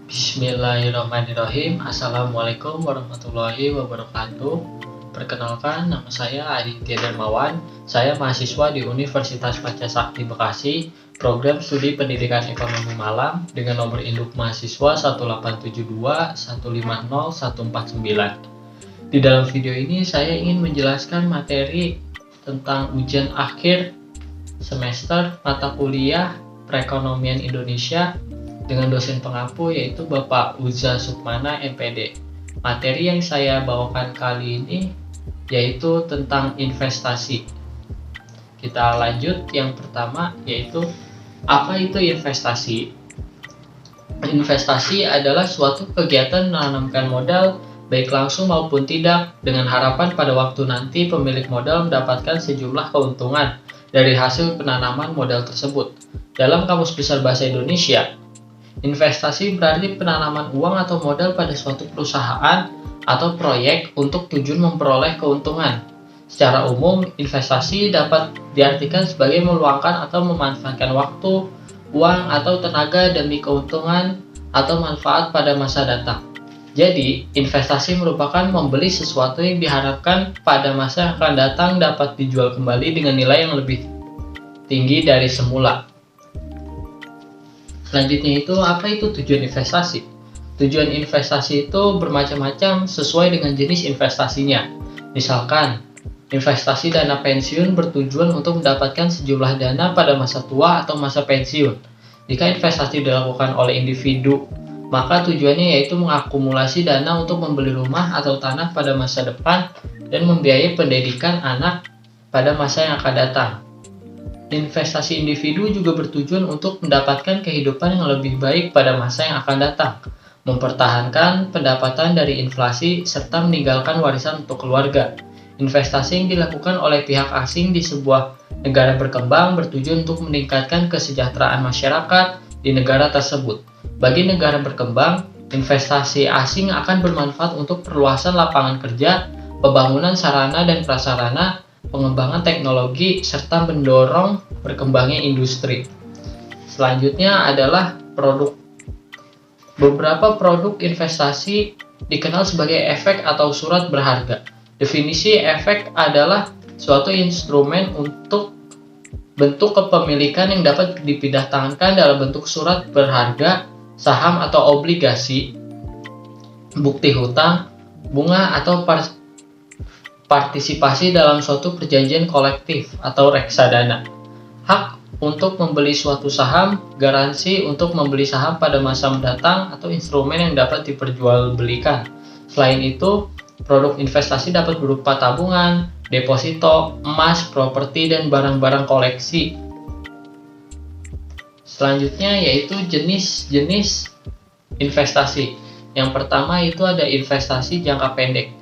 Bismillahirrahmanirrahim. Assalamualaikum warahmatullahi wabarakatuh. Perkenalkan, nama saya Aditya Darmawan. Saya mahasiswa di Universitas Pancasakti Bekasi, program studi pendidikan ekonomi Malang dengan nomor induk mahasiswa 18721501491. Di dalam video ini saya ingin menjelaskan materi tentang ujian akhir semester mata kuliah perekonomian Indonesia dengan dosen pengampu yaitu Bapak Uza Sukmana MPD. Materi yang saya bawakan kali ini yaitu tentang investasi. Kita lanjut, yang pertama yaitu apa itu investasi? Investasi adalah suatu kegiatan menanamkan modal baik langsung maupun tidak dengan harapan pada waktu nanti pemilik modal mendapatkan sejumlah keuntungan dari hasil penanaman modal tersebut. Dalam Kamus Besar Bahasa Indonesia, investasi berarti penanaman uang atau modal pada suatu perusahaan atau proyek untuk tujuan memperoleh keuntungan. Secara umum, investasi dapat diartikan sebagai meluangkan atau memanfaatkan waktu, uang, atau tenaga demi keuntungan atau manfaat pada masa datang. Jadi, investasi merupakan membeli sesuatu yang diharapkan pada masa yang akan datang dapat dijual kembali dengan nilai yang lebih tinggi dari semula. Selanjutnya apa itu tujuan investasi? Tujuan investasi itu bermacam-macam sesuai dengan jenis investasinya. Misalkan, investasi dana pensiun bertujuan untuk mendapatkan sejumlah dana pada masa tua atau masa pensiun. Jika investasi dilakukan oleh individu, maka tujuannya yaitu mengakumulasi dana untuk membeli rumah atau tanah pada masa depan dan membiayai pendidikan anak pada masa yang akan datang. Investasi individu juga bertujuan untuk mendapatkan kehidupan yang lebih baik pada masa yang akan datang, mempertahankan pendapatan dari inflasi, serta meninggalkan warisan untuk keluarga. Investasi yang dilakukan oleh pihak asing di sebuah negara berkembang bertujuan untuk meningkatkan kesejahteraan masyarakat di negara tersebut. Bagi negara berkembang, investasi asing akan bermanfaat untuk perluasan lapangan kerja, pembangunan sarana dan prasarana, pengembangan teknologi, serta mendorong berkembangnya industri. Selanjutnya adalah produk. Beberapa produk investasi dikenal sebagai efek atau surat berharga. Definisi efek adalah suatu instrumen untuk bentuk kepemilikan yang dapat dipindahtangan dalam bentuk surat berharga, saham atau obligasi, bukti hutang, bunga atau partisipasi dalam suatu perjanjian kolektif atau reksadana. Hak untuk membeli suatu saham, garansi untuk membeli saham pada masa mendatang, atau instrumen yang dapat diperjualbelikan. Selain itu, produk investasi dapat berupa tabungan, deposito, emas, properti, dan barang-barang koleksi. Selanjutnya yaitu jenis-jenis investasi. Yang pertama itu ada investasi jangka pendek.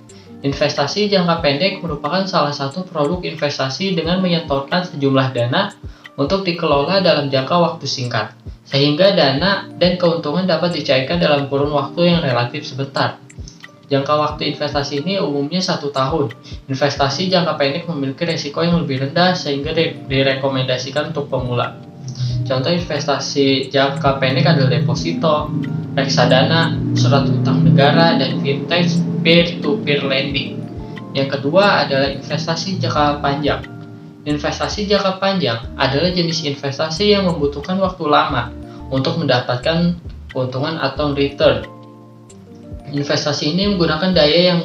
Investasi jangka pendek merupakan salah satu produk investasi dengan menyetorkan sejumlah dana untuk dikelola dalam jangka waktu singkat, sehingga dana dan keuntungan dapat dicairkan dalam kurun waktu yang relatif sebentar. Jangka waktu investasi ini umumnya 1 tahun. Investasi jangka pendek memiliki risiko yang lebih rendah sehingga direkomendasikan untuk pemula. Contoh investasi jangka pendek adalah deposito, reksadana, surat utang negara, dan vintage peer-to-peer lending. Yang kedua adalah investasi jangka panjang. Investasi jangka panjang adalah jenis investasi yang membutuhkan waktu lama untuk mendapatkan keuntungan atau return. Investasi ini menggunakan daya yang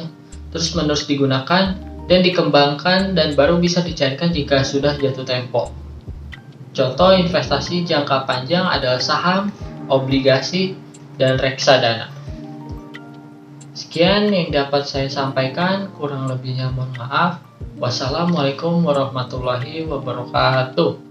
terus-menerus digunakan dan dikembangkan dan baru bisa dicairkan jika sudah jatuh tempo. Contoh investasi jangka panjang adalah saham, obligasi, dan reksadana. Sekian yang dapat saya sampaikan, kurang lebihnya mohon maaf. Wassalamualaikum warahmatullahi wabarakatuh.